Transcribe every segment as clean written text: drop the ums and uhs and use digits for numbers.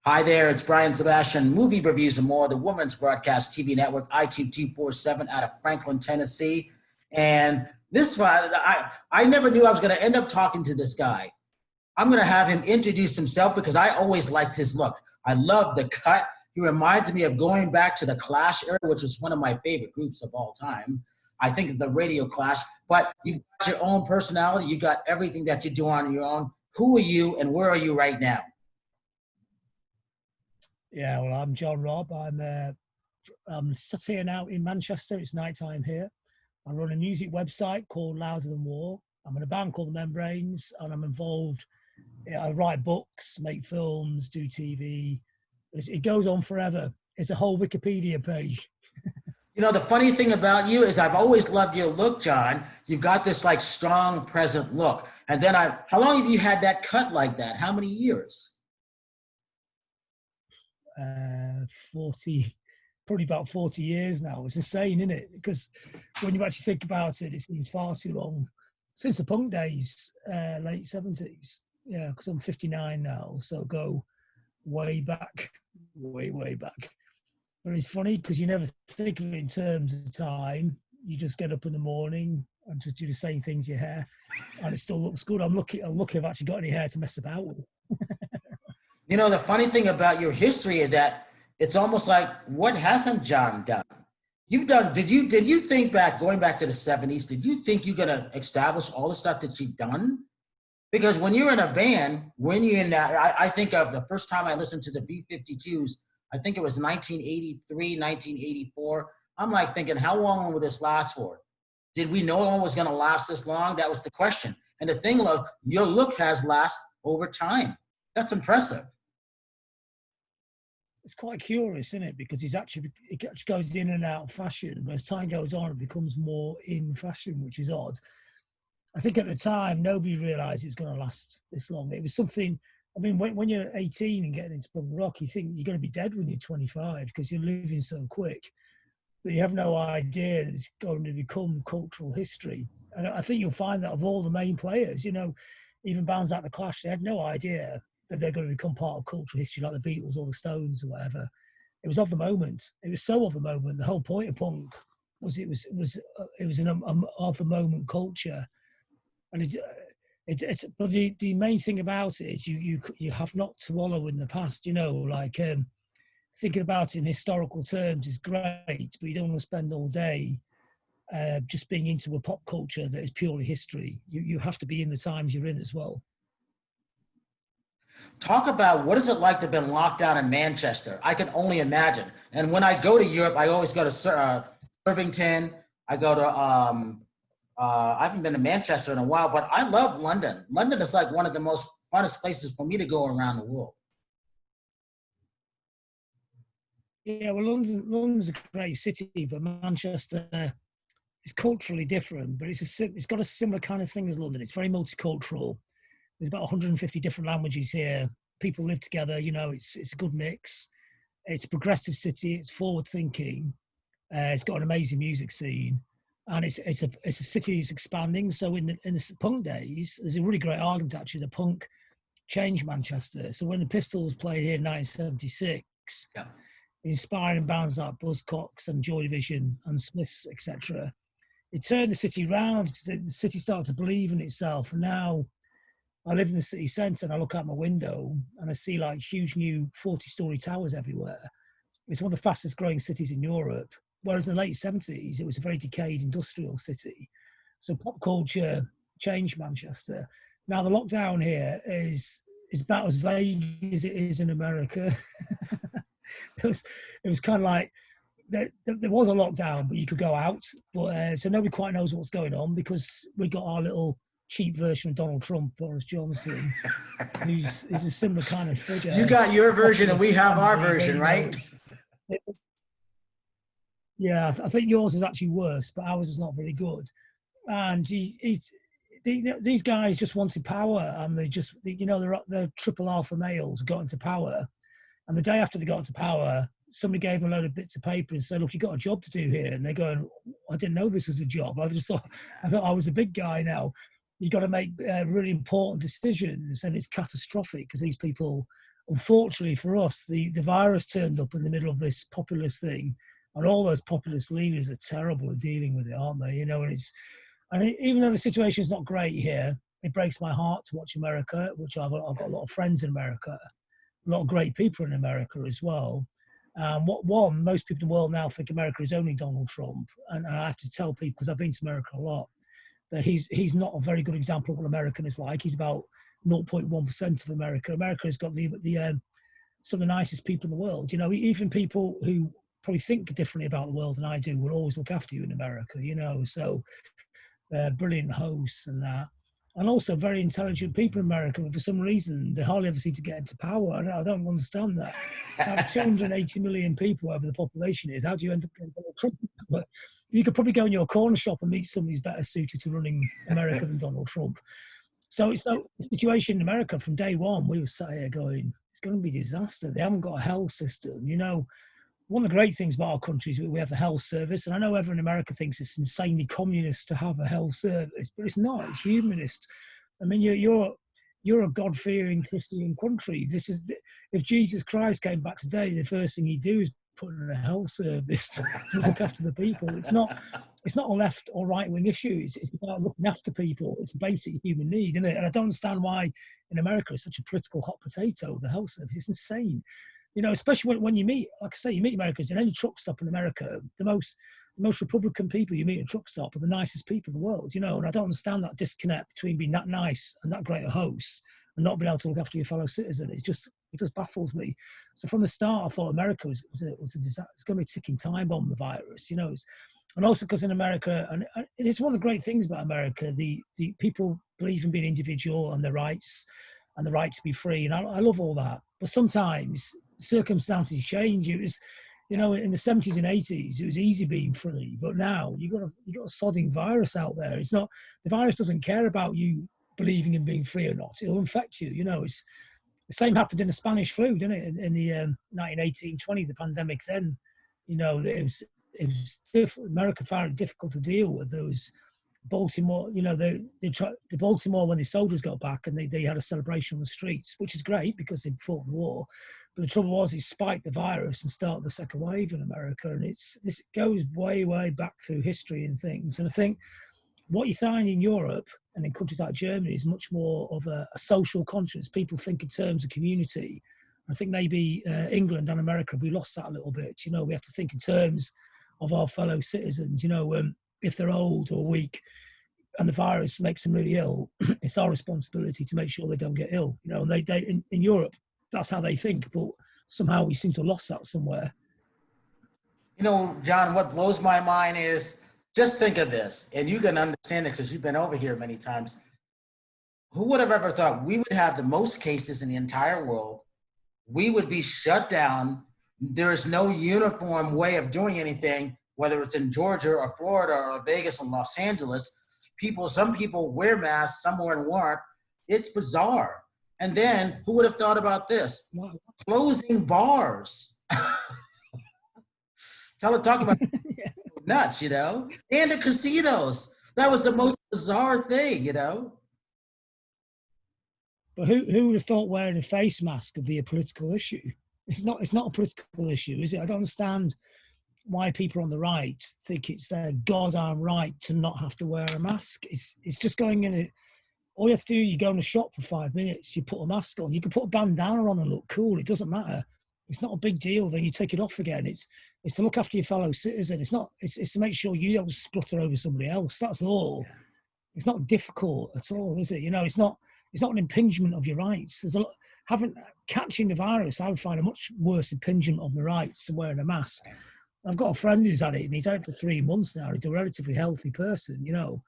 Hi there, it's Brian Sebastian, Movie Reviews and More, the Women's Broadcast TV Network, ITube 247 out of Franklin, Tennessee. And this, I never knew I was going to end up talking to this guy. I'm going to have him introduce himself because I always liked his look. I love the cut. He reminds me of going back to the Clash era, which was one of my favorite groups of all time. I think of the Radio Clash, but you've got your own personality. You got everything that you do on your own. Who are you and where are you right now? Yeah, well, I'm John Robb. I'm sat here now in Manchester. It's nighttime here. I run a music website called Louder Than War. I'm in a band called The Membranes, and I'm involved. I write books, make films, do TV. It goes on forever. It's a whole Wikipedia page. You know, the funny thing about you is I've always loved your look, John. You've got this like strong, present look. And then how long have you had that cut like that? How many years? 40, probably about 40 years now. It's insane, isn't it? Because when you actually think about it, it seems far too long. Since the punk days, late 70s. Yeah, because I'm 59 now, so go way back, way back. But it's funny because you never think of it in terms of time. You just get up in the morning and just do the same things to your hair, and it still looks good. I'm lucky I've actually got any hair to mess about with. You know, the funny thing about your history is that it's almost like, what hasn't John done? Did you think back, going back to the 70s, did you think you're going to establish all the stuff that you've done? Because when you're in a band, when you're in that, I think of the first time I listened to the B-52s, I think it was 1983, 1984. I'm like thinking, how long will this last for? Did we know one was going to last this long? That was the question. And the thing was, your look has lasted over time. That's impressive. It's quite curious, isn't it? Because it goes in and out of fashion. But as time goes on, it becomes more in fashion, which is odd. I think at the time, nobody realised it was going to last this long. It was something, I mean, when you're 18 and getting into punk rock, you think you're going to be dead when you're 25 because you're living so quick that you have no idea that it's going to become cultural history. And I think you'll find that of all the main players, you know, even bands like The Clash, they had no idea that they're going to become part of cultural history like the Beatles or the Stones or whatever. It was of the moment. It was so of the moment. The whole point of punk was it was an of the moment culture. And but the main thing about it is you have not to wallow in the past, you know, like thinking about it in historical terms is great, but you don't want to spend all day just being into a pop culture that is purely history. You have to be in the times you're in as well. Talk about what is it like to have been locked down in Manchester? I can only imagine. And when I go to Europe, I always go to Irvington. I go to, I haven't been to Manchester in a while, but I love London. London is like one of the most funnest places for me to go around the world. Yeah, well, London's a great city, but Manchester is culturally different, but it's got a similar kind of thing as London. It's very multicultural. There's about 150 different languages here. People live together. You know, it's a good mix. It's a progressive city. It's forward thinking. It's got an amazing music scene, and it's a city that's expanding. So in the punk days, there's a really great argument actually. The punk changed Manchester. So when the Pistols played here in 1976, yeah, inspiring bands like Buzzcocks and Joy Division and Smiths, etc., it turned the city round. The city started to believe in itself, and now I live in the city centre and I look out my window and I see like huge new 40-storey towers everywhere. It's one of the fastest growing cities in Europe. Whereas in the late 70s, it was a very decayed industrial city. So pop culture changed Manchester. Now the lockdown here is about as vague as it is in America. It was kind of like, there was a lockdown, but you could go out. But so nobody quite knows what's going on because we got our little cheap version of Donald Trump, Boris Johnson, who's a similar kind of figure. You got your version and we have our version, right? Yeah, I think yours is actually worse, but ours is not very good. And these guys just wanted power, and they're triple alpha males who got into power. And the day after they got into power, somebody gave them a load of bits of paper and said, "Look, you've got a job to do here." And they're going, "I didn't know this was a job. I thought I was a big guy now." You've got to make really important decisions, and it's catastrophic because these people unfortunately for us, the virus turned up in the middle of this populist thing, and all those populist leaders are terrible at dealing with it, aren't they? You know, and even though the situation is not great here, it breaks my heart to watch America, which I've got a lot of friends in America, a lot of great people in America as well. Most people in the world now think America is only Donald Trump, and I have to tell people, because I've been to America a lot, that he's not a very good example of what American is like. He's about 0.1% of America. America's got some of the nicest people in the world. You know, even people who probably think differently about the world than I do will always look after you in America. You know, so brilliant hosts and that. And also very intelligent people in America, but for some reason they hardly ever seem to get into power. I don't understand that. Out of 280 million people, whatever the population is, how do you end up getting Donald Trump? But you could probably go in your corner shop and meet somebody who's better suited to running America than Donald Trump. So it's the situation in America from day one. We were sat here going, it's going to be a disaster. They haven't got a health system. You know, one of the great things about our country is we have the health service, and I know everyone in America thinks it's insanely communist to have a health service, but it's not. It's humanist. I mean, you're a God-fearing Christian country. If Jesus Christ came back today, the first thing he'd do is put in a health service to look after the people. It's not a left or right-wing issue. It's about looking after people. It's a basic human need, isn't it? And I don't understand why in America it's such a political hot potato, the health service. It's insane. You know, especially when you meet, like I say, you meet Americans in any truck stop in America, the most Republican people you meet at a truck stop are the nicest people in the world, you know, and I don't understand that disconnect between being that nice and that great a host and not being able to look after your fellow citizen. It just baffles me. So from the start, I thought America was a disaster. It's going to be a ticking time bomb, the virus, you know. And also because in America, and it's one of the great things about America, the people believe in being individual and their rights and the right to be free. And I love all that. But sometimes circumstances change. It was, you know, in the 70s and 80s, it was easy being free. But now you got a sodding virus out there. It's not, the virus doesn't care about you believing in being free or not. It'll infect you. You know, it's the same happened in the Spanish flu, didn't it? In the 1918-20, the pandemic then, you know, it was America found it difficult to deal with those. Baltimore, you know, the Baltimore, when the soldiers got back and they had a celebration on the streets, which is great because they fought the war. But the trouble was, it spiked the virus and started the second wave in America. And this goes way, way back through history and things. And I think what you find in Europe and in countries like Germany is much more of a social conscience. People think in terms of community. I think maybe England and America, we lost that a little bit. You know, we have to think in terms of our fellow citizens, you know, if they're old or weak and the virus makes them really ill, it's our responsibility to make sure they don't get ill. You know, they in Europe, that's how they think, but somehow we seem to have lost that somewhere. You know, John, what blows my mind is, just think of this, and you can understand it because you've been over here many times. Who would have ever thought we would have the most cases in the entire world? We would be shut down. There is no uniform way of doing anything, whether it's in Georgia or Florida or Vegas or Los Angeles. Some people wear masks, some weren't. It's bizarre. And then who would have thought about this? Closing bars. Talk about nuts, you know? And the casinos. That was the most bizarre thing, you know? But who would have thought wearing a face mask would be a political issue? It's not a political issue, is it? I don't understand why people on the right think it's their goddamn right to not have to wear a mask. It's just going in. All you have to do, you go in a shop for 5 minutes, you put a mask on. You can put a bandana on and look cool. It doesn't matter. It's not a big deal. Then you take it off again. It's to look after your fellow citizen. It's to make sure you don't splutter over somebody else. That's all. It's not difficult at all, is it? You know, it's not an impingement of your rights. There's a lot. Catching the virus, I would find a much worse impingement of my rights than wearing a mask. I've got a friend who's had it, and he's had it for 3 months now. He's a relatively healthy person, you know,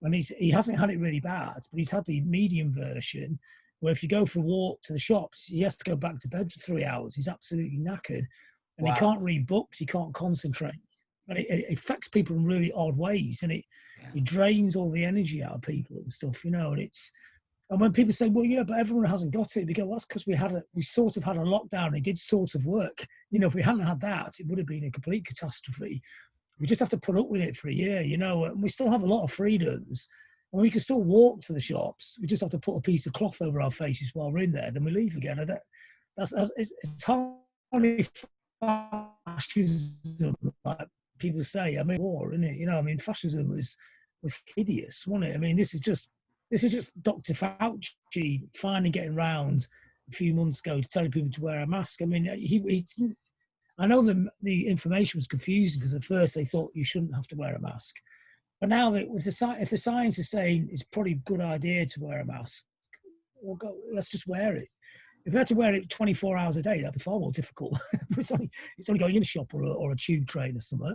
and he hasn't had it really bad, but he's had the medium version, where if you go for a walk to the shops, he has to go back to bed for 3 hours. He's absolutely knackered, and He can't read books, he can't concentrate, and it affects people in really odd ways, and it drains all the energy out of people and stuff, you know, and when people say, well, yeah, but everyone hasn't got it, we go, well, that's because we sort of had a lockdown. And it did sort of work. You know, if we hadn't had that, it would have been a complete catastrophe. We just have to put up with it for a year, you know, and we still have a lot of freedoms. And we can still walk to the shops. We just have to put a piece of cloth over our faces while we're in there. Then we leave again. it's hardly fascism, like people say. I mean, war, isn't it? You know, I mean, fascism was hideous, wasn't it? I mean, this is just Dr. Fauci finally getting round a few months ago to telling people to wear a mask. I mean, I know the information was confusing because at first they thought you shouldn't have to wear a mask, but now that if the science is saying it's probably a good idea to wear a mask, let's just wear it. If we had to wear it 24 hours a day, that'd be far more difficult. it's only going in a shop or a tube train or something.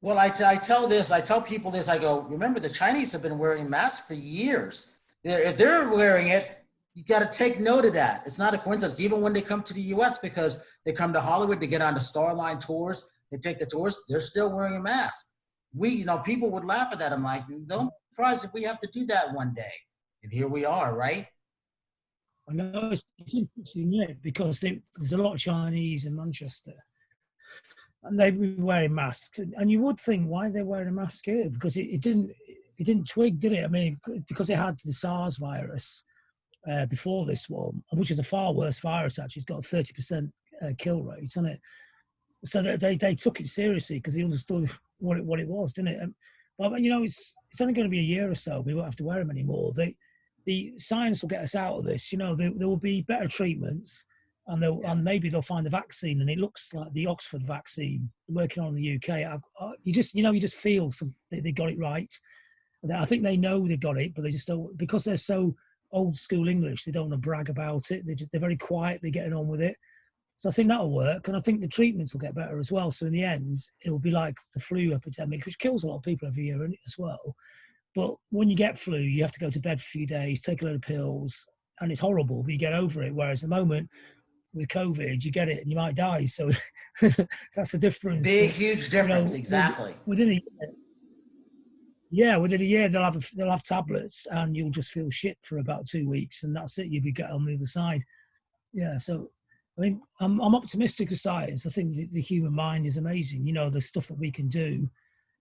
Well, I tell people this, I go, remember the Chinese have been wearing masks for years. If they're wearing it, you got to take note of that. It's not a coincidence, even when they come to the US, because they come to Hollywood, they get on the Starline tours, they take the tours, they're still wearing a mask. People would laugh at that. I'm like, don't be surprised if we have to do that one day. And here we are, right? I know it's interesting, yeah, because there's a lot of Chinese in Manchester, and they were wearing masks, and you would think, why are they wearing a mask here? Because it didn't twig, did it? I mean, because it had the SARS virus before this one, which is a far worse virus. Actually, it's got a 30% kill rate on it. So they took it seriously because they understood what it was, didn't it? But you know, it's only going to be a year or so. We won't have to wear them anymore. The science will get us out of this. You know, there will be better treatments, and maybe they'll find a vaccine. And it looks like the Oxford vaccine working on in the UK. You just feel they got it right. I think they know they got it, but they just don't, because they're so old school English. They don't want to brag about it. They're very quietly getting on with it. So I think that'll work, and I think the treatments will get better as well. So in the end, it'll be like the flu epidemic, which kills a lot of people every year as well. But when you get flu, you have to go to bed for a few days, take a load of pills, and it's horrible, but you get over it. Whereas at the moment, with COVID, you get it and you might die. So that's the difference. Big, huge difference, exactly. Within a year, they'll have tablets, and you'll just feel shit for about 2 weeks, and that's it. You'll be getting on the other side. Yeah, so I mean, I'm optimistic of science. I think the human mind is amazing. You know, the stuff that we can do.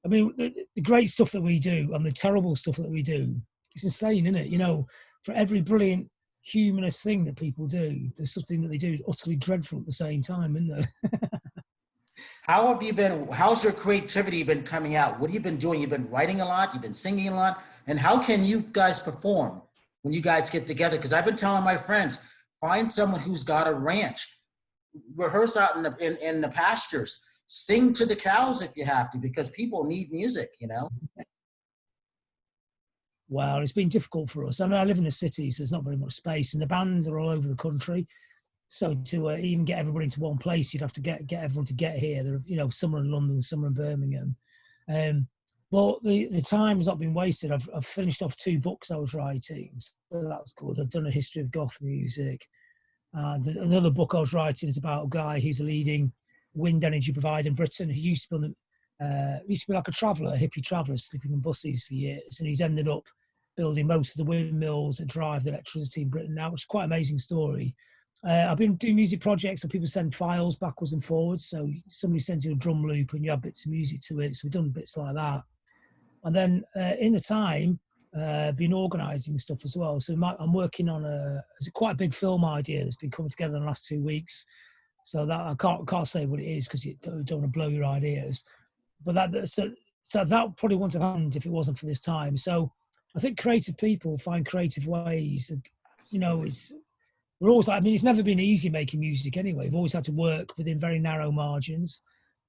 I mean, the great stuff that we do and the terrible stuff that we do, it's insane, isn't it? You know, for every brilliant humanist thing that people do, there's something that they do utterly dreadful at the same time, isn't there? How's your creativity been coming out? What have you been doing? You've been writing a lot, you've been singing a lot. And how can you guys perform when you guys get together? Because I've been telling my friends, find someone who's got a ranch, rehearse out in the pastures, sing to the cows if you have to, because people need music, you know? Well, it's been difficult for us. I mean, I live in a city, so there's not very much space, and the band are all over the country. So to even get everybody into one place, you'd have to get everyone to get here. There, you know, some are in London, some are in Birmingham. But the time has not been wasted. I've finished off 2 books I was writing, so that's good. I've done a history of goth music. Another book I was writing is about a guy who's a leading wind energy provider in Britain. He used to be like a traveller, a hippie traveller, sleeping in buses for years, and he's ended up building most of the windmills that drive the electricity in Britain now, which is quite an amazing story. I've been doing music projects, so people send files backwards and forwards. So somebody sends you a drum loop and you have bits of music to it. So we've done bits like that. And then in the time, been organising stuff as well. So I'm working on it's quite a big film idea that's been coming together in the last 2 weeks. So that I can't say what it is because you don't want to blow your ideas. But so that probably wouldn't have happened if it wasn't for this time. So I think creative people find creative ways. You know, we're always like, I mean, it's never been easy making music anyway. We've always had to work within very narrow margins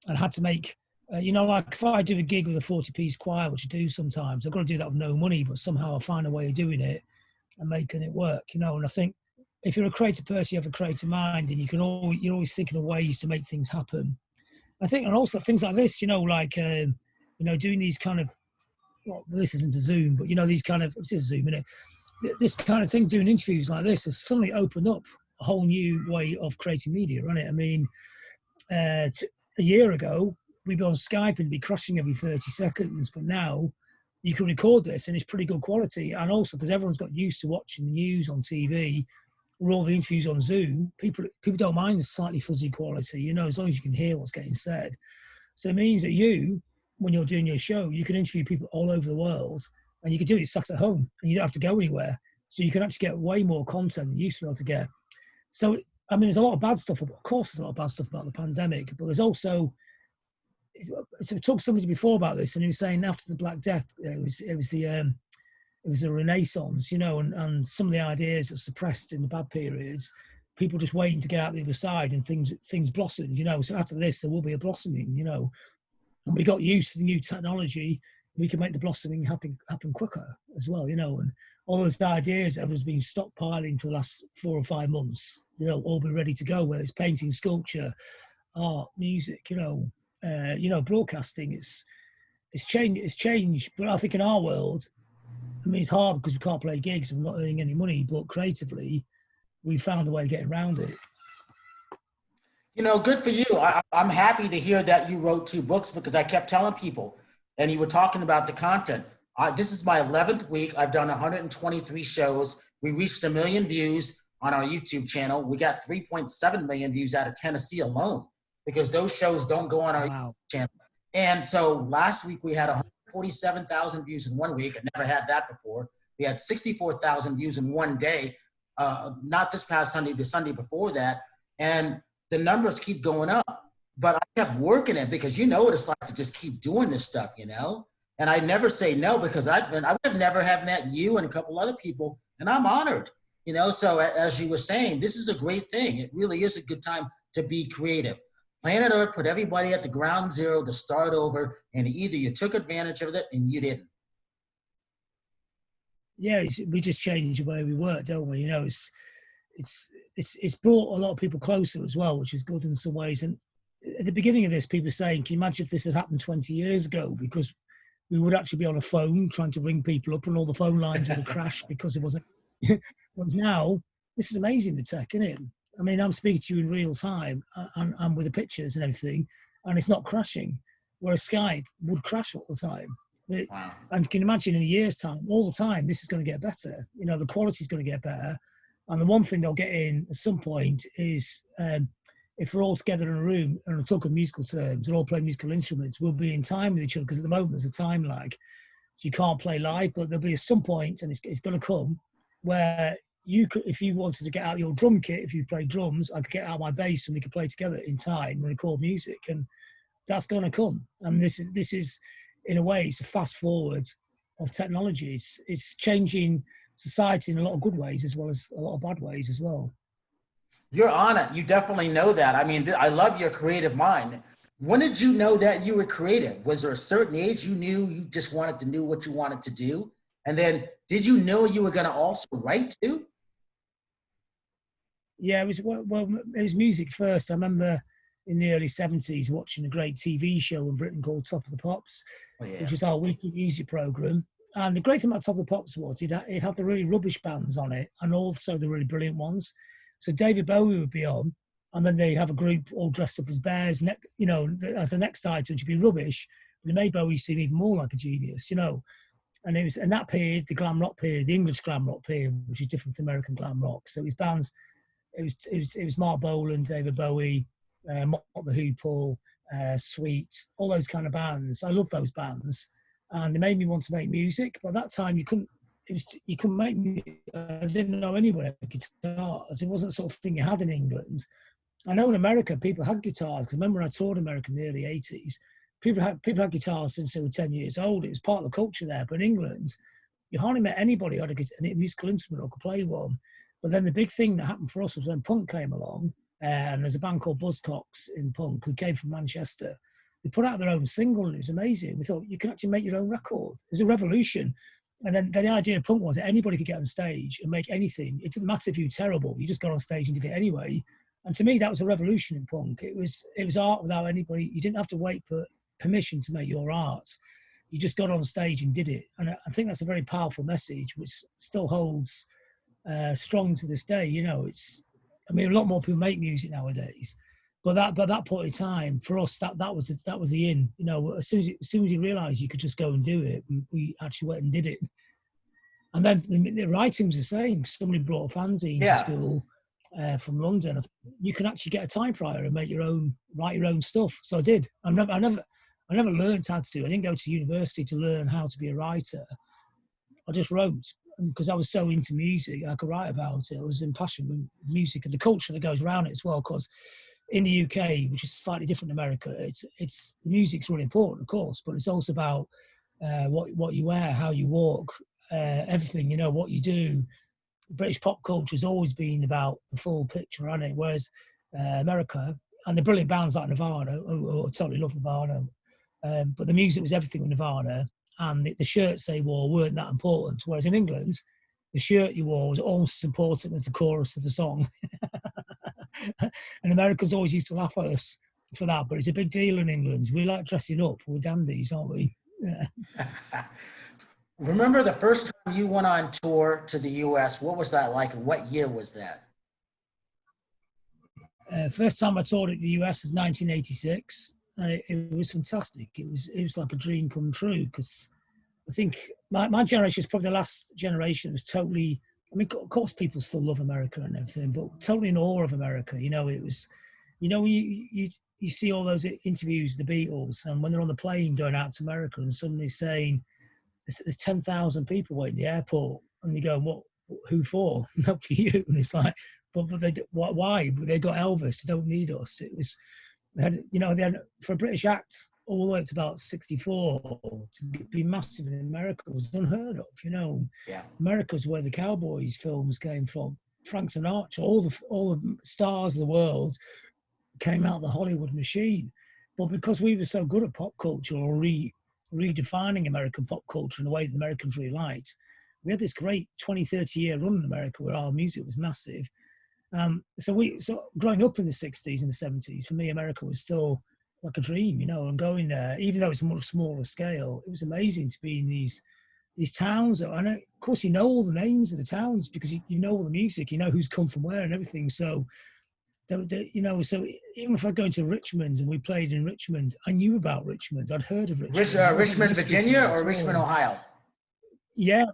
and had to make, you know, like if I do a gig with a 40-piece choir, which I do sometimes, I've got to do that with no money, but somehow I find a way of doing it and making it work, you know. And I think if you're a creative person, you have a creative mind, and you're always thinking of ways to make things happen. I think, and also things like this, you know, like, you know, doing these kind of, well, this isn't a Zoom, but, you know, these kind of, this is a Zoom, isn't it? This kind of thing, doing interviews like this has suddenly opened up a whole new way of creating media, right? I mean, a year ago, we'd be on Skype and be crashing every 30 seconds, but now you can record this and it's pretty good quality. And also, because everyone's got used to watching the news on TV or all the interviews on Zoom, people don't mind the slightly fuzzy quality, you know, as long as you can hear what's getting said. So it means that when you're doing your show, you can interview people all over the world, and you can do it sat at home, and you don't have to go anywhere. So you can actually get way more content than you used to be able to get. So I mean, there's a lot of bad stuff. Of course, there's a lot of bad stuff about the pandemic, but there's also. So we talked to somebody before about this, and he was saying after the Black Death, it was a renaissance, and some of the ideas that suppressed in the bad periods, people just waiting to get out the other side, and things blossomed, So after this, there will be a blossoming, and we got used to the new technology. We can make the blossoming happen quicker as well, and all those ideas that has been stockpiling for the last 4 or 5 months, all be ready to go. Whether it's painting, sculpture, art, music, broadcasting. It's changed, but I think in our world, I mean, it's hard because we can't play gigs and we're not earning any money, but creatively, we found a way of getting around it. Good for you. I'm happy to hear that you wrote 2 books, because I kept telling people, and you were talking about the content. This is my 11th week. I've done 123 shows. We reached 1 million views on our YouTube channel. We got 3.7 million views out of Tennessee alone, because those shows don't go on our YouTube channel. And so last week we had 147,000 views in 1 week. I never had that before. We had 64,000 views in 1 day. Not this past Sunday, the Sunday before that. And the numbers keep going up. But I kept working it, because what it's like to just keep doing this stuff, And I never say no, because I would never have met you and a couple other people, and I'm honored. So as you were saying, this is a great thing. It really is a good time to be creative. Planet Earth put everybody at the ground zero to start over, and either you took advantage of it and you didn't. Yeah, we just changed the way we work, don't we? It's brought a lot of people closer as well, which is good in some ways. And at the beginning of this, people were saying, can you imagine if this had happened 20 years ago? Because we would actually be on a phone trying to ring people up, and all the phone lines would have crashed because it wasn't. Whereas now, this is amazing, the tech, isn't it? I mean, I'm speaking to you in real time and with the pictures and everything, and it's not crashing, whereas Skype would crash all the time. Wow. And can you imagine in a year's time, all the time, this is going to get better. The quality is going to get better. And the one thing they'll get in at some point is if we're all together in a room, and we're talking musical terms, we're all playing musical instruments, we'll be in time with each other, because at the moment there's a time lag. So you can't play live, but there'll be some point, and it's going to come, where you could, if you wanted to get out your drum kit, if you play drums, I could get out my bass and we could play together in time and record music, and that's going to come. And this is in a way, it's a fast forward of technology. It's changing society in a lot of good ways as well as a lot of bad ways as well. You're on it. You definitely know that. I mean, I love your creative mind. When did you know that you were creative? Was there a certain age you knew you just wanted to do what you wanted to do? And then did you know you were going to also write too? Yeah, it was music first. I remember in the early 70s watching a great TV show in Britain called Top of the Pops, which is our weekly music program. And the great thing about Top of the Pops was it had the really rubbish bands on it, and also the really brilliant ones. So David Bowie would be on, and then they have a group all dressed up as bears, as the next item, which would be rubbish. But it made Bowie seem even more like a genius, And it was in that period, the glam rock period, the English glam rock period, which is different from American glam rock. So it was bands. It was Mark Bolan, David Bowie, Mock the Hoople, Sweet, all those kind of bands. I love those bands, and they made me want to make music. But at that time, you couldn't make music. I didn't know anywhere guitars. It wasn't the sort of thing you had in England. I know in America people had guitars. Because remember, I toured America in the early '80s. People had guitars since they were 10 years old. It was part of the culture there. But in England, you hardly met anybody who had a musical instrument or could play one. But then the big thing that happened for us was when punk came along, and there's a band called Buzzcocks in punk who came from Manchester. They put out their own single, and it was amazing. We thought, you can actually make your own record. It was a revolution. And then the idea of punk was that anybody could get on stage and make anything. It didn't matter if you were terrible. You just got on stage and did it anyway. And to me, that was a revolution in punk. It was art without anybody. You didn't have to wait for permission to make your art. You just got on stage and did it. And I think that's a very powerful message, which still holds strong to this day. A lot more people make music nowadays, but that point in time for us, that was the in. As soon as you realised you could just go and do it, we actually went and did it. And then the writing was the same. Somebody brought a fanzine to school from London. You can actually get a typewriter and write your own stuff. So I did. I never learned how to do it. I didn't go to university to learn how to be a writer. I just wrote, because I was so into music, I could write about it. I was impassioned with music and the culture that goes around it as well. Because in the UK, which is slightly different in America, it's the music's really important, of course, but it's also about what you wear, how you walk, everything. You know what you do. British pop culture has always been about the full picture, hasn't it? Whereas America and the brilliant bands like Nirvana, who I totally love Nirvana, but the music was everything with Nirvana, and the shirts they wore weren't that important. Whereas in England, the shirt you wore was almost as important as the chorus of the song. And Americans always used to laugh at us for that, but it's a big deal in England. We like dressing up. We're dandies, aren't we? Yeah. Remember the first time you went on tour to the US? What was that like, and what year was that? First time I toured at the US was 1986. It was fantastic. It was like a dream come true, because I think my generation is probably the last generation that was totally. I mean, of course, people still love America and everything, but totally in awe of America. You know, it was, you know, when you see all those interviews, the Beatles, and when they're on the plane going out to America, and somebody's saying there's 10,000 people waiting at the airport, and they go, "What? Who for? Not for you." And it's like, but they why? But they got Elvis. They don't need us. It was, they had for a British act all the way to about 64 to be massive in America was unheard of. You know, Yeah. America's where the Cowboys films came from. Frank Sinatra, all the stars of the world came out of the Hollywood machine. But because we were so good at pop culture, or redefining American pop culture in a way that Americans really liked, we had this great 20, 30-year run in America where our music was massive. So growing up in the 60s and the 70s, for me, America was still like a dream, you know, and going there, even though it's a much smaller scale, it was amazing to be in these towns. I know, of course, you know all the names of the towns because you know all the music, you know who's come from where and everything. So, you know, so even if I go into Richmond and we played in Richmond, I knew about Richmond. I'd heard of Richmond. Richmond, Virginia, or Richmond, Ohio? Yeah,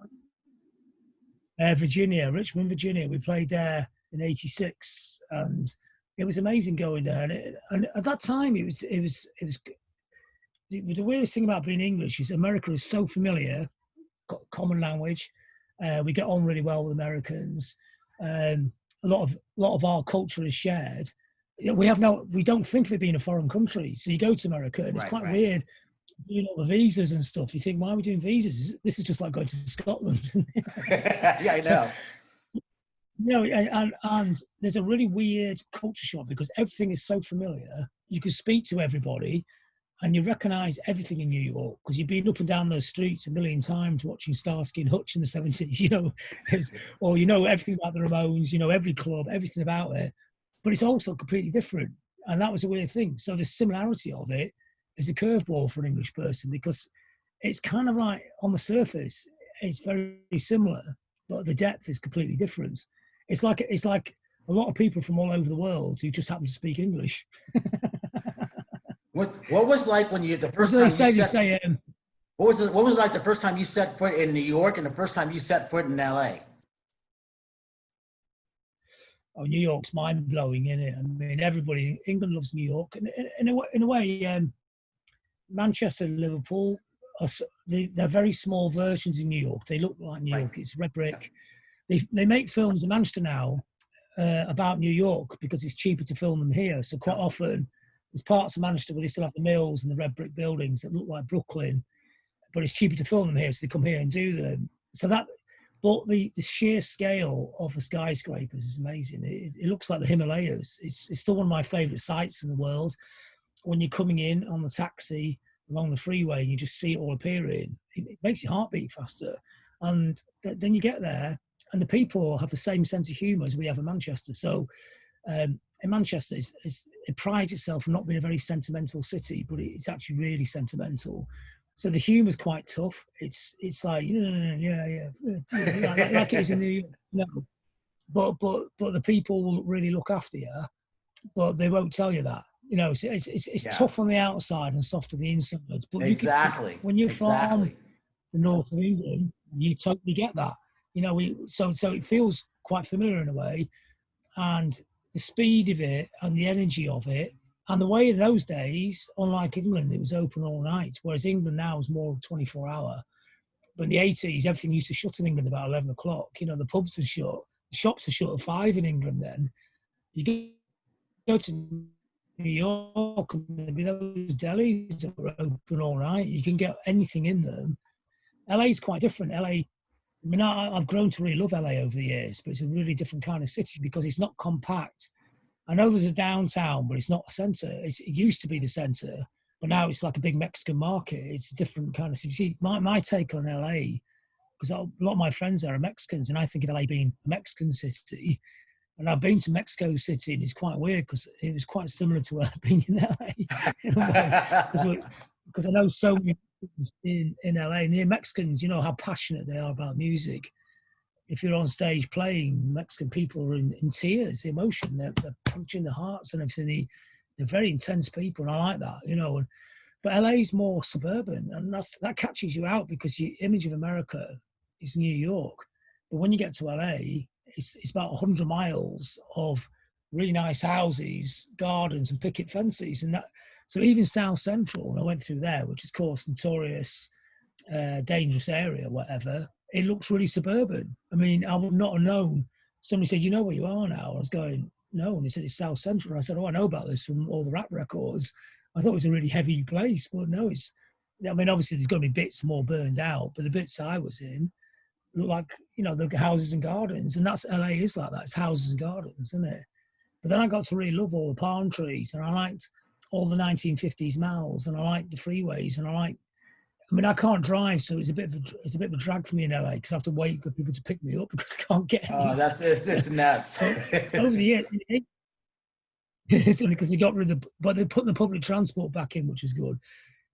Virginia, Richmond, Virginia. We played there in '86, and it was amazing going there. And at that time, it was the weirdest thing about being English is America is so familiar, got common language. We get on really well with Americans. A lot of our culture is shared. We don't think of it being a foreign country. So you go to America, and it's quite weird doing all the visas and stuff. You think, why are we doing visas? This is just like going to Scotland. Yeah, I know. You know, and there's a really weird culture shock because everything is so familiar. You can speak to everybody and you recognize everything in New York because you've been up and down those streets a million times watching Starsky and Hutch in the 70s, you know, or you know everything about the Ramones, you know, every club, everything about it. But it's also completely different. And that was a weird thing. So the similarity of it is a curveball for an English person because it's kind of like on the surface, it's very similar, but the depth is completely different. It's like a lot of people from all over the world who just happen to speak English. What was like when you the first time you set, what was like the first time you set foot in New York and the first time you set foot in LA? Oh, New York's mind blowing, isn't it? I mean, everybody in England loves New York, and in a way, Manchester and Liverpool they're very small versions in New York. They look like New York. It's red brick. They make films in Manchester now about New York because it's cheaper to film them here. So quite often there's parts of Manchester where they still have the mills and the red brick buildings that look like Brooklyn, but it's cheaper to film them here, so they come here and do them. So that, but the sheer scale of the skyscrapers is amazing. It looks like the Himalayas. It's still one of my favourite sights in the world. When you're coming in on the taxi along the freeway and you just see it all appearing, it makes your heart beat faster. And then you get there, and the people have the same sense of humour as we have in Manchester. So in Manchester, it prides itself on not being a very sentimental city, but it's actually really sentimental. So the humour is quite tough. It's like yeah, like it is in New York. No, but the people will really look after you, but they won't tell you that. You know, so it's tough on the outside and soft on the inside. But when you're from the north of England, you totally get that. You know, so it feels quite familiar in a way, and the speed of it and the energy of it, and the way in those days, unlike England, it was open all night, whereas England now is more 24-hour. But in the 80s, everything used to shut in England about 11 o'clock. You know, the pubs were shut, the shops are shut at 5 in England then. You go to New York and there'd be those delis that were open all right. You can get anything in them. LA's quite different. I mean, I've grown to really love LA over the years, but it's a really different kind of city because it's not compact. I know there's a downtown, but it's not a centre. It used to be the centre, but now it's like a big Mexican market. It's a different kind of city. See, my take on LA, because a lot of my friends there are Mexicans, and I think of LA being a Mexican city. And I've been to Mexico City, and it's quite weird because it was quite similar to being in LA in a way. Because I know so many people in LA, and the Mexicans, you know how passionate they are about music. If you're on stage playing, Mexican people are in tears, the emotion, they're punching their hearts and everything. They're very intense people, and I like that, you know. But LA's more suburban, and that catches you out because your image of America is New York. But when you get to LA, it's about 100 miles of really nice houses, gardens, and picket fences, and that. So even South Central, and I went through there, which is, of course, notorious, dangerous area, whatever. It looks really suburban. I mean, I would not have known. Somebody said, "You know where you are now?" I was going, "No," and they said it's South Central. And I said, "Oh, I know about this from all the rap records." I thought it was a really heavy place, but no, it's. I mean, obviously there's going to be bits more burned out, but the bits I was in look like, you know, the houses and gardens, and that's LA is like that. It's houses and gardens, isn't it? But then I got to really love all the palm trees, and I liked all the 1950s malls, and I liked the freeways, and I mean, I can't drive, so it's a bit of a drag for me in LA because I have to wait for people to pick me up because I can't get any. Oh, it's nuts. Over the years, it's only because they got rid of but they're putting the public transport back in, which is good.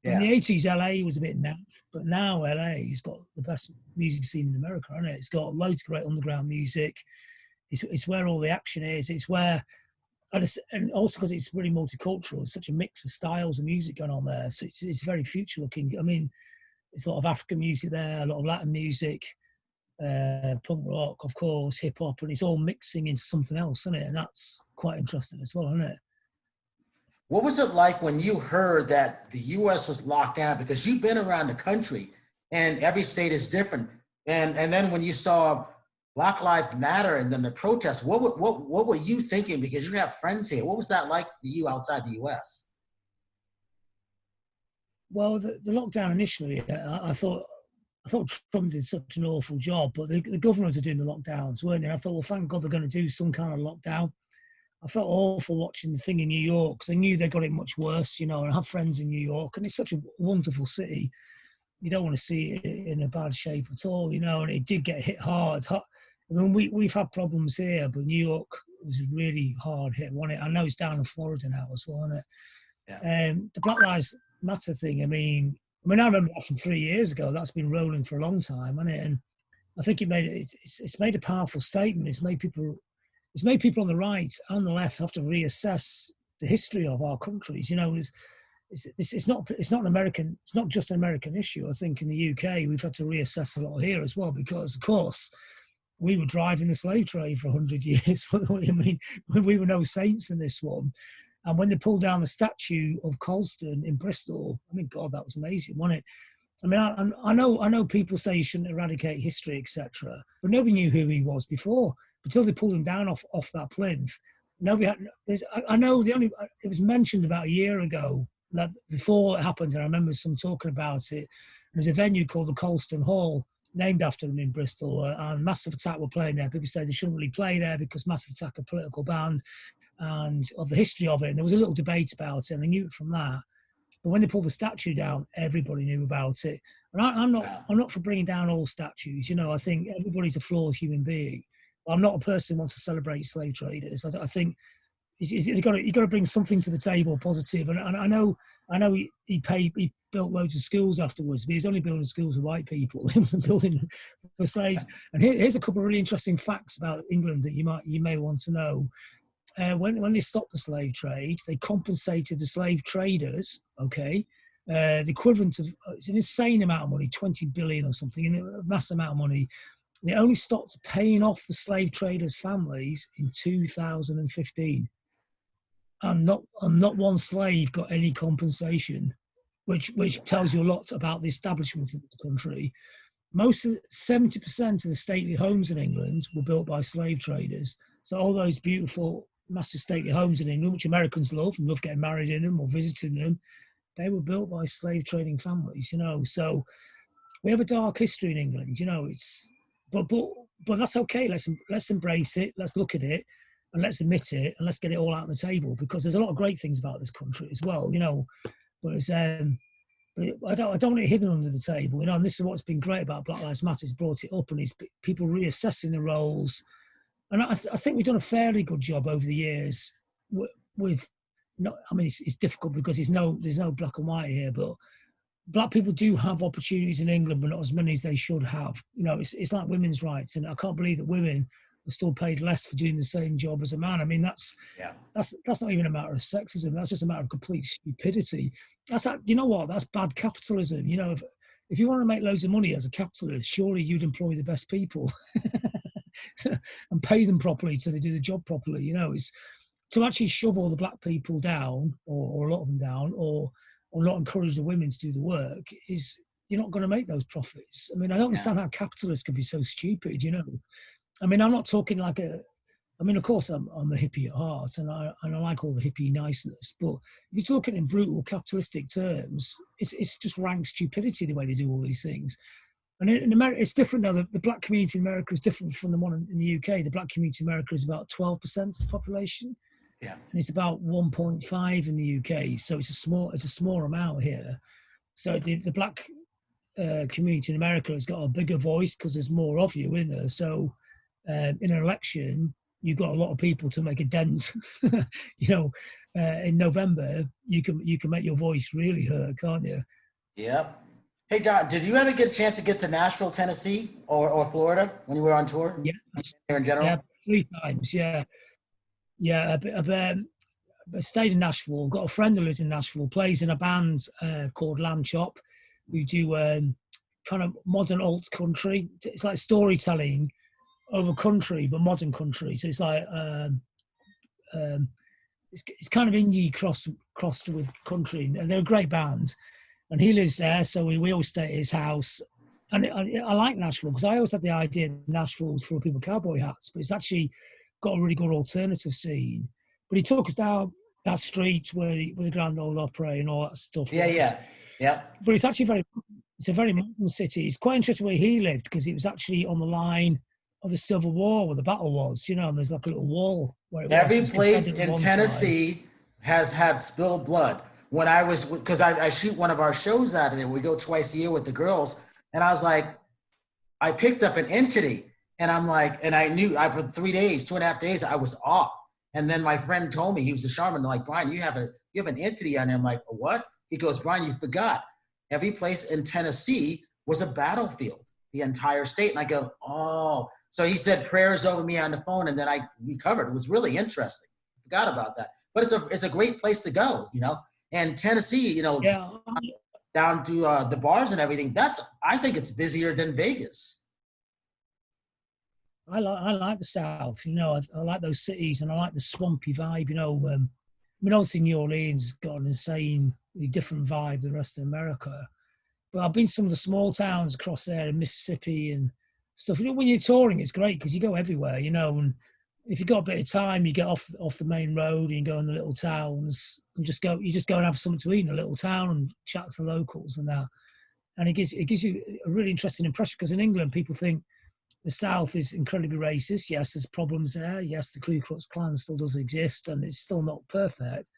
Yeah. In the 80s, LA was a bit naff, but now LA's got the best music scene in America, hasn't it? It's got loads of great underground music. It's where all the action is. It's where, and also because it's really multicultural. It's such a mix of styles of music going on there. So it's very future looking. I mean, there's a lot of African music there, a lot of Latin music, punk rock, of course, hip hop, and it's all mixing into something else, isn't it? And that's quite interesting as well, isn't it? What was it like when you heard that the U.S. was locked down? Because you've been around the country, and every state is different. And then when you saw Black Lives Matter and then the protests, what were you thinking? Because you have friends here. What was that like for you outside the U.S.? Well, the lockdown initially, I thought Trump did such an awful job, but the governors are doing the lockdowns, weren't they? I thought, well, thank God they're going to do some kind of lockdown. I felt awful watching the thing in New York because I knew they got it much worse, you know, and I have friends in New York, and it's such a wonderful city. You don't want to see it in a bad shape at all, you know, and it did get hit hard. I mean, we've had problems here, but New York was really hard hit, wasn't it? I know it's down in Florida now as well, isn't it? Yeah. The Black Lives Matter thing, I mean, I remember that from 3 years ago. That's been rolling for a long time, hasn't it? And I think it's made a powerful statement. It's made people on the right and the left have to reassess the history of our countries. You know, it's not just an American issue. I think in the UK we've had to reassess a lot here as well because, of course, we were driving the slave trade for 100 years. I mean, we were no saints in this one. And when they pulled down the statue of Colston in Bristol, I mean, God, that was amazing, wasn't it? I mean, I know people say you shouldn't eradicate history, etc., but nobody knew who he was before until they pulled him down off that plinth. Nobody had. I know it was mentioned about a year ago that before it happened, and I remember some talking about it. There's a venue called the Colston Hall, named after him in Bristol, and Massive Attack were playing there. People say they shouldn't really play there because Massive Attack are a political band, and of the history of it. And there was a little debate about it, and I knew it from that. But when they pulled the statue down, everybody knew about it. And I'm not for bringing down all statues. You know, I think everybody's a flawed human being. I'm not a person who wants to celebrate slave traders. I think you've got to bring something to the table positive. And I know he built loads of schools afterwards, but he's only building schools for white people. He wasn't building for slaves. And here's a couple of really interesting facts about England that you may want to know. When they stopped the slave trade, they compensated the slave traders, okay, the equivalent of, it's an insane amount of money, 20 billion or something, a massive amount of money. They only stopped paying off the slave traders' families in 2015. And not one slave got any compensation, which tells you a lot about the establishment of the country. most of 70% of the stately homes in England were built by slave traders. So all those beautiful, massive stately homes in England, which Americans love and love getting married in them or visiting them, they were built by slave trading families, you know. So we have a dark history in England, you know. It's but that's okay. Let's embrace it. Let's look at it, and let's admit it, and let's get it all out on the table, because there's a lot of great things about this country as well, you know. Whereas but I don't want it hidden under the table, you know. And this is what's been great about Black Lives Matter. It's brought it up, and it's people reassessing the roles. And I think we've done a fairly good job over the years with. Not, I mean, it's difficult because there's no black and white here, but black people do have opportunities in England, but not as many as they should have. You know, it's like women's rights, and I can't believe that women are still paid less for doing the same job as a man. I mean, that's not even a matter of sexism. That's just a matter of complete stupidity. You know what? That's bad capitalism. You know, if you want to make loads of money as a capitalist, surely you'd employ the best people and pay them properly so they do the job properly. You know, it's to actually shove all the black people down, or a lot of them down, or not encourage the women to do the work, is you're not going to make those profits. I mean, I don't understand how capitalists can be so stupid, you know. I mean, I'm not talking like I mean, of course, I'm a hippie at heart, and I like all the hippie niceness, but if you're talking in brutal capitalistic terms, it's just rank stupidity the way they do all these things. And in America, it's different now. The black community in America is different from the one in the UK. The black community in America is about 12% of the population. Yeah. And it's about 1.5 in the UK, so it's a small amount here. So the black community in America has got a bigger voice because there's more of you in there. So in an election, you've got a lot of people to make a dent. You know, in November, you can make your voice really heard, can't you? Yep. Hey, John, did you ever get a chance to get to Nashville, Tennessee, or Florida when you were on tour? Yeah. Here in general? Yeah, 3 times, yeah. Yeah, I stayed in Nashville. Got a friend who lives in Nashville, plays in a band called Lamb Chop, who do kind of modern alt country. It's like storytelling over country, but modern country. So it's like it's kind of indie crossed with country, and they're a great band. And he lives there, so we always stay at his house. And I like Nashville because I always had the idea that Nashville was full of people with cowboy hats, but it's actually got a really good alternative scene. But he took us down that street where the Grand Ole Opry and all that stuff. Yeah. But it's actually it's a very modern city. It's quite interesting where he lived because it was actually on the line of the Civil War where the battle was, you know, and there's like a little wall where every place in Tennessee has had spilled blood. When I was, because I shoot one of our shows out of there, we go twice a year with the girls, and I was like, I picked up an entity, and I'm like, and I knew for 3 days, 2.5 days, I was off. And then my friend told me, he was a shaman, like, Brian, you have an entity on there. I'm like, what? He goes, Brian, you forgot. Every place in Tennessee was a battlefield, the entire state. And I go, oh. So he said prayers over me on the phone, and then I recovered. It was really interesting. Forgot about that. But it's a great place to go, you know. And Tennessee, you know, down to the bars and everything, I think it's busier than Vegas. I like the South, you know. I like those cities, and I like the swampy vibe, you know. I mean, obviously New Orleans has got an insanely different vibe than the rest of America. But I've been to some of the small towns across there in Mississippi and stuff. You know, when you're touring, it's great because you go everywhere, you know. And if you've got a bit of time, you get off the main road and you go in the little towns and you just go and have something to eat in a little town and chat to the locals and that. And it gives you a really interesting impression because in England, people think the South is incredibly racist. Yes, there's problems there. Yes, the Ku Klux Klan still does exist and it's still not perfect.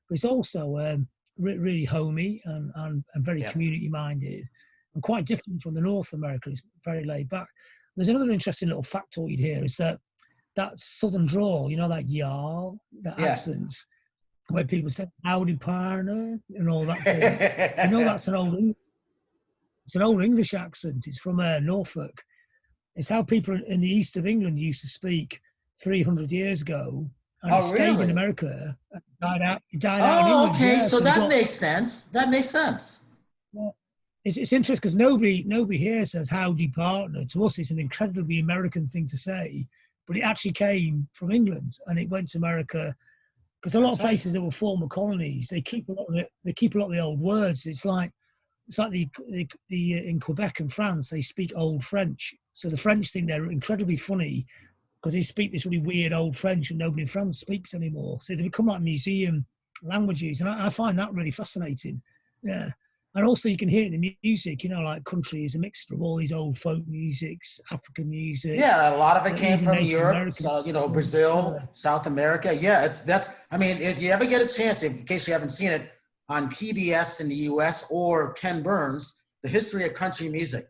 But it's also really homey and very community-minded and quite different from the North America. It's very laid back. There's another interesting little factoid here is that southern drawl, you know, that y'all, that accent, where people say howdy partner and all that thing. You know, it's an old English accent. It's from Norfolk. It's how people in the east of England used to speak 300 years ago. And it stayed in America. Died out in England. Okay. So that makes sense. That makes sense. Well, it's interesting because nobody here says howdy partner. To us, it's an incredibly American thing to say. But it actually came from England and it went to America because a lot of places that were former colonies, they keep a lot of the old words. It's like it's like in Quebec and France, they speak Old French. So the French think they're incredibly funny because they speak this really weird Old French and nobody in France speaks anymore. So they become like museum languages. And I find that really fascinating. Yeah. And also you can hear it in the music, like country is a mixture of all these old folk musics, African music. Yeah, a lot of it came even from Native Europe, American. so Brazil, South America. Yeah, I mean, if you ever get a chance, in case you haven't seen it, on PBS in the US or Ken Burns, The History of Country Music.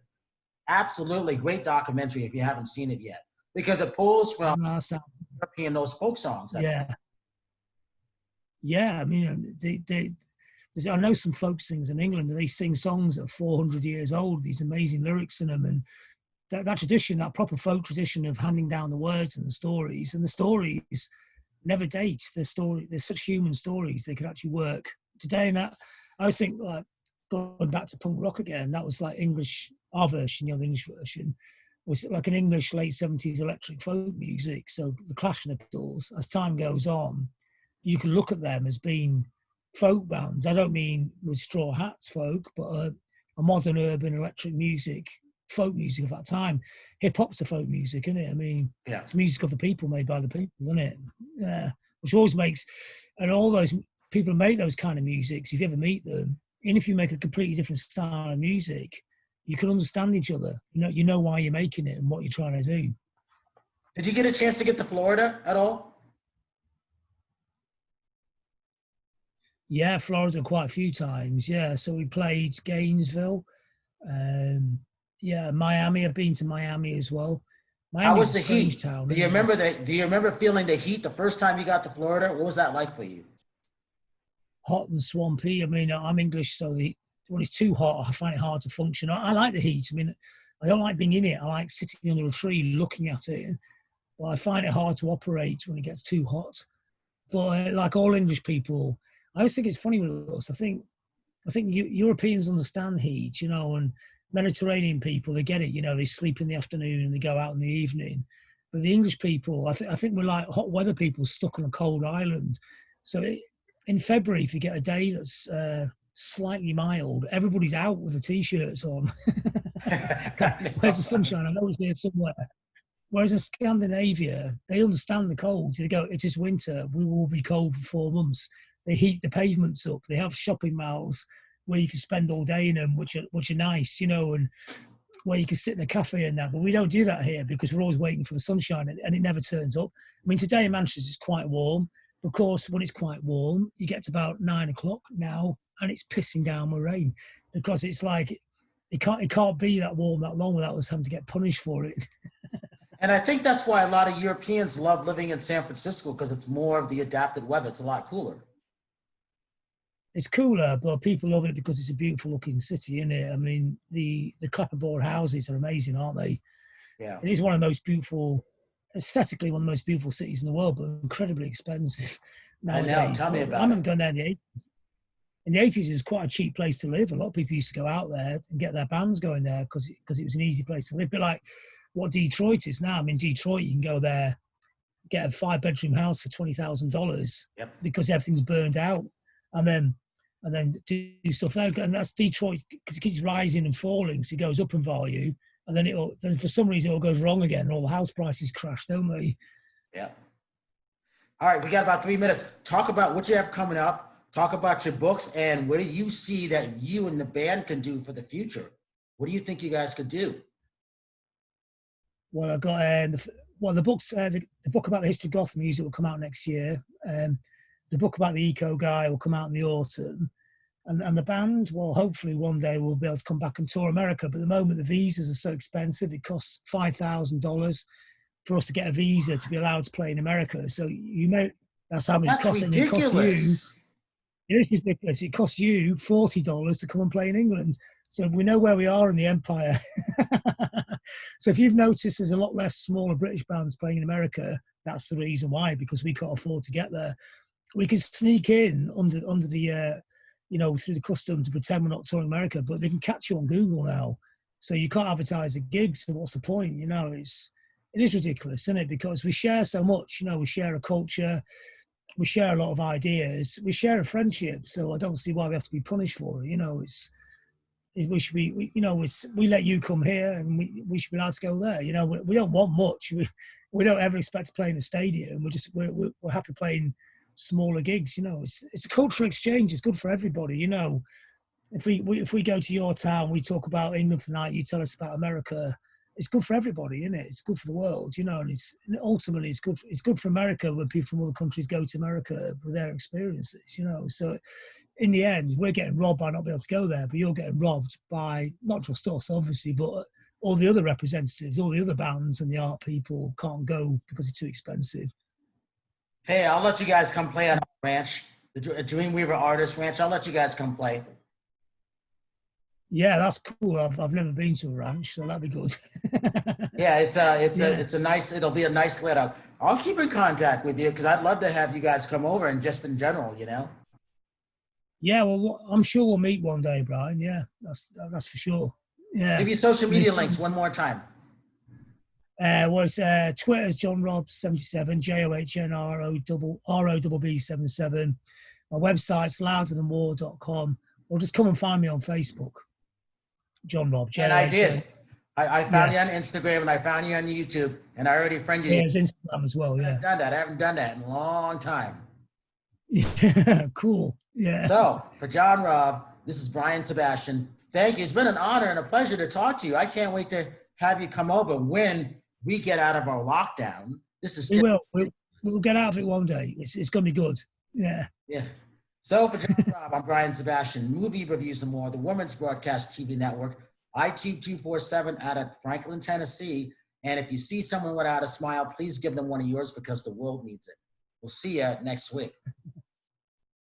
Absolutely great documentary if you haven't seen it yet. Because it pulls from European those folk songs. Yeah. Yeah, I mean, I know some folk singers in England, and they sing songs that are 400 years old, these amazing lyrics in them. And that tradition, that proper folk tradition of handing down the words and the stories never date. They're such human stories, they could actually work today. And that, I always think, like, going back to punk rock again, that was like English, our version, the English version, was like an English late 70s electric folk music. So the Clash and the Pistols, as time goes on, you can look at them as being folk bands. I don't mean with straw hats folk, but a modern urban electric music, folk music of that time. Hip hop's a folk music, isn't it? I mean, It's music of the people, made by the people, isn't it? Yeah, which always makes, and all those people who make those kind of musics, if you ever meet them, even if you make a completely different style of music, you can understand each other. You know why you're making it and what you're trying to do. Did you get a chance to get to Florida at all? Yeah, Florida quite a few times. Yeah, so we played Gainesville. Yeah, Miami. I've been to Miami as well. How was the heat? Town, Do you remember feeling the heat the first time you got to Florida? What was that like for you? Hot and swampy. I mean, I'm English, so when it's too hot, I find it hard to function. I like the heat. I mean, I don't like being in it. I like sitting under a tree looking at it. But I find it hard to operate when it gets too hot. But like all English people, I always think it's funny with us. I think Europeans understand heat, and Mediterranean people, they get it. They sleep in the afternoon and they go out in the evening. But the English people, I think we're like hot weather people stuck on a cold island. So in February, if you get a day that's slightly mild, everybody's out with the t-shirts on. Where's the sunshine? I know it's here somewhere. Whereas in Scandinavia, they understand the cold. They go, it is winter. We will be cold for 4 months. They heat the pavements up. They have shopping malls where you can spend all day in them, which are nice, and where you can sit in a cafe and that. But we don't do that here because we're always waiting for the sunshine, and it never turns up. I mean, today in Manchester is quite warm. Of course, when it's quite warm, you get to about 9 o'clock now, and it's pissing down with rain because it's like it can't be that warm that long without us having to get punished for it. And I think that's why a lot of Europeans love living in San Francisco, because it's more of the adapted weather. It's a lot cooler. It's cooler, but people love it because it's a beautiful looking city, isn't it? I mean, the clapperboard houses are amazing, aren't they? Yeah. It is one of the most beautiful, aesthetically one of the most beautiful cities in the world, but incredibly expensive nowadays. I know. Tell me about it. I remember going there in the 80s. In the 80s, it was quite a cheap place to live. A lot of people used to go out there and get their bands going there because it was an easy place to live. But like what Detroit is now. I mean, Detroit, you can go there, get a 5-bedroom house for $20,000 because everything's burned out, and then do stuff there. And that's Detroit because it keeps rising and falling, so it goes up in value, and then for some reason it all goes wrong again, and all the house prices crash, don't they? Yeah. All right, we got about 3 minutes. Talk about what you have coming up. Talk about your books, and what do you see that you and the band can do for the future? What do you think you guys could do? Well, I've got the books. The book about the history of goth music will come out next year. The book about the eco guy will come out in the autumn, and the band, well, hopefully one day we'll be able to come back and tour America. But at the moment, the visas are so expensive; it costs $5,000 for us to get a visa to be allowed to play in America. So that's how much it costs. Ridiculous. It is ridiculous. It costs you $40 to come and play in England. So we know where we are in the empire. So if you've noticed there's a lot less smaller British bands playing in America, that's the reason why, because we can't afford to get there. We can sneak in under the, through the custom to pretend we're not touring America, but they can catch you on Google now. So you can't advertise a gig, so what's the point? It is ridiculous, isn't it? Because we share so much, we share a culture, we share a lot of ideas, we share a friendship, so I don't see why we have to be punished for it. we should be, we let you come here, and we should be allowed to go there. You know, we don't want much. We don't ever expect to play in a stadium. We're happy playing smaller gigs. You know, it's a cultural exchange. It's good for everybody. You know, if we go to your town, we talk about England for night. You tell us about America. It's good for everybody, isn't it? It's good for the world, you know. And ultimately it's good. It's good for America when people from other countries go to America with their experiences, you know. So in the end, we're getting robbed by not being able to go there, but you're getting robbed by not just us, obviously, but all the other representatives, all the other bands and the art people can't go because it's too expensive. Hey, I'll let you guys come play on our ranch, the Dreamweaver Artist Ranch. I'll let you guys come play. Yeah, that's cool. I've never been to a ranch, so that'd be good. Yeah, it's a nice. It'll be a nice let up. I'll keep in contact with you because I'd love to have you guys come over and just in general, you know. Yeah, well, I'm sure we'll meet one day, Brian. Yeah, that's for sure. Yeah. Give your social media links one more time. Twitter's John Robb 77, JOHNROBB 77. My website's louderthanmore.com, or just come and find me on Facebook. John Robb. And I did. I found you on Instagram and I found you on YouTube, and I already friended you. Yeah, it's Instagram as well. Yeah. I haven't done that in a long time. Yeah, cool. Yeah. So for John Robb, this is Brian Sebastian. Thank you. It's been an honor and a pleasure to talk to you. I can't wait to have you come over when we get out of our lockdown. We'll get out of it one day. It's going to be good. Yeah. Yeah. So for John Robb, I'm Brian Sebastian. Movie Reviews and More, the Women's Broadcast TV Network, iTube 247 out of Franklin, Tennessee. And if you see someone without a smile, please give them one of yours because the world needs it. We'll see you next week.